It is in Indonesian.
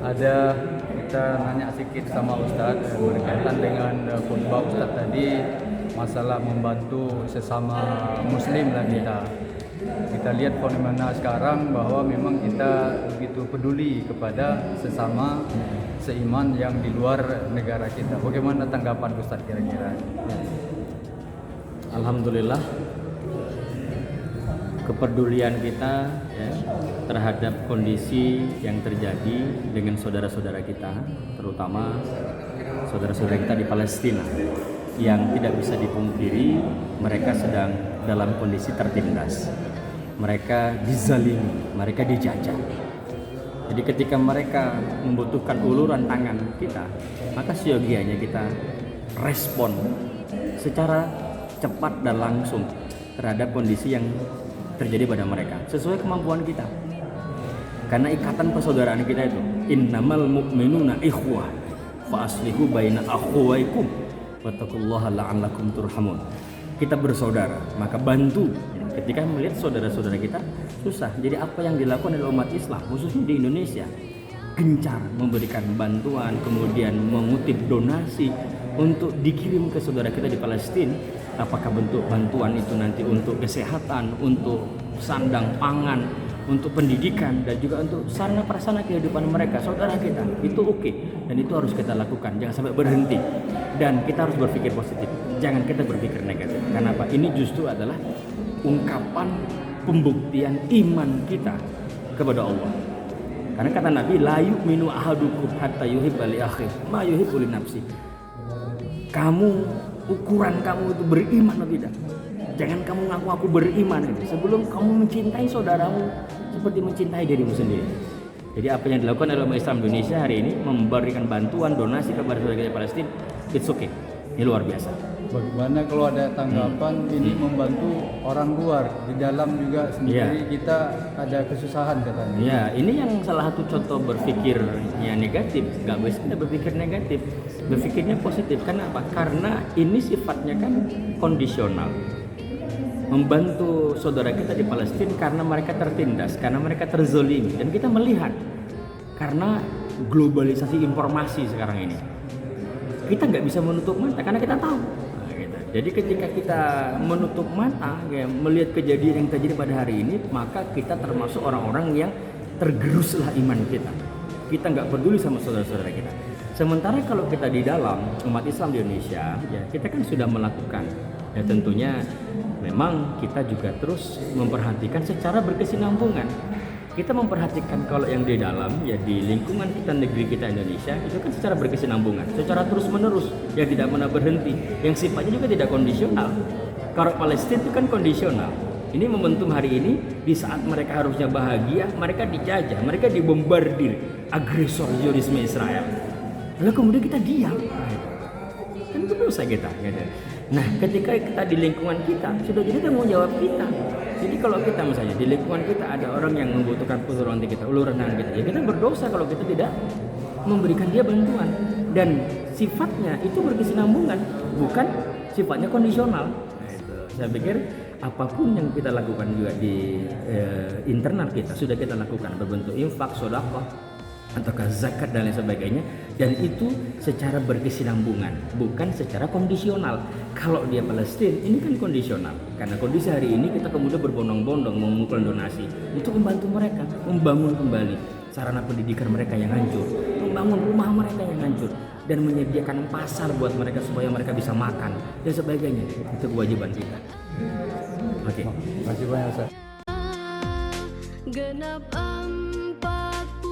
Ada kita nanya sedikit sama Ustadz berkaitan dengan khutbah Ustadz tadi masalah membantu sesama Muslim lah kita. Kita lihat fenomena sekarang bahwa memang kita begitu peduli kepada sesama seiman yang di luar negara kita. Bagaimana tanggapan Ustadz kira-kira? Alhamdulillah, kepedulian kita terhadap kondisi yang terjadi dengan saudara-saudara kita, terutama saudara-saudara kita di Palestina, yang tidak bisa dipungkiri mereka sedang dalam kondisi tertindas, mereka dizalimi, mereka dijajah. Jadi ketika mereka membutuhkan uluran tangan kita, maka seyogianya kita respon secara cepat dan langsung terhadap kondisi yang terjadi pada mereka sesuai kemampuan kita. Karena ikatan persaudaraan kita itu innamal mu'minuna ikhwah fa aslihu baina akhwaikum wattaqullaha la'allakum turhamun. Kita bersaudara, maka bantu ketika melihat saudara-saudara kita susah. Jadi apa yang dilakukan oleh umat Islam khususnya di Indonesia, gencar memberikan bantuan, kemudian mengutip donasi untuk dikirim ke saudara kita di Palestina. Apakah bentuk bantuan itu nanti untuk kesehatan, untuk sandang pangan, untuk pendidikan, dan juga untuk sarana prasarana kehidupan mereka, saudara kita, itu oke. Dan itu harus kita lakukan, jangan sampai berhenti. Dan kita harus berpikir positif, jangan kita berpikir negatif. Kenapa? Ini justru adalah ungkapan pembuktian iman kita kepada Allah. Karena kata Nabi, la yu'minu ahadukum hatta yuhibba li akhihi ma yuhibbu li nafsi. Ukuran kamu itu beriman atau tidak. Jangan kamu ngaku aku beriman sebelum kamu mencintai saudaramu seperti mencintai dirimu sendiri. Jadi apa yang dilakukan oleh umat Islam Indonesia hari ini, memberikan bantuan donasi kepada saudara kita Palestina, it's okay. Ini luar biasa. Bagaimana kalau ada tanggapan ini membantu orang luar, di dalam juga sendiri kita ada kesusahan katanya. Ya, ini yang salah satu contoh berpikirnya negatif. Gak bisa kita berpikir negatif, berpikirnya positif. Kenapa? Karena ini sifatnya kan kondisional. Membantu saudara kita di Palestina karena mereka tertindas, karena mereka terzolimi. Dan kita melihat karena globalisasi informasi sekarang ini, kita nggak bisa menutup mata karena kita tahu. Jadi ketika kita menutup mata melihat kejadian yang terjadi pada hari ini, maka kita termasuk orang-orang yang tergeruslah iman kita. Kita nggak peduli sama saudara-saudara kita. Sementara kalau kita di dalam umat Islam di Indonesia, ya kita kan sudah melakukan. Ya tentunya memang kita juga terus memperhatikan secara berkesinambungan. Kita memperhatikan kalau yang di dalam, ya di lingkungan kita, negeri kita Indonesia, itu kan secara berkesinambungan, secara terus menerus, yang tidak pernah berhenti, yang sifatnya juga tidak kondisional. Kalau Palestina itu kan kondisional. Ini momentum hari ini, di saat mereka harusnya bahagia, mereka dijajah, mereka dibombardir agresor Zionisme Israel. Lalu kemudian kita diam, kan itu dosa kita. Nah, ketika kita di lingkungan kita, sudah jadi tanggung jawab kita. Jadi kalau kita misalnya di lingkungan kita ada orang yang membutuhkan uluran kita, uluran tangan kita, ya kita berdosa kalau kita tidak memberikan dia bantuan. Dan sifatnya itu berkesinambungan, bukan sifatnya kondisional. Saya pikir apapun yang kita lakukan juga di internal kita sudah kita lakukan berbentuk infak, sedekah, ataukah zakat dan lain sebagainya, dan itu secara berkesinambungan, bukan secara kondisional. Kalau dia Palestina, ini kan kondisional. Karena kondisi hari ini kita kemudian berbondong-bondong mengumpulkan donasi untuk membantu mereka membangun kembali sarana pendidikan mereka yang hancur, membangun rumah mereka yang hancur, dan menyediakan pasar buat mereka supaya mereka bisa makan dan sebagainya. Itu kewajiban kita. Oke. Terima kasih banyak, Ustaz. Genap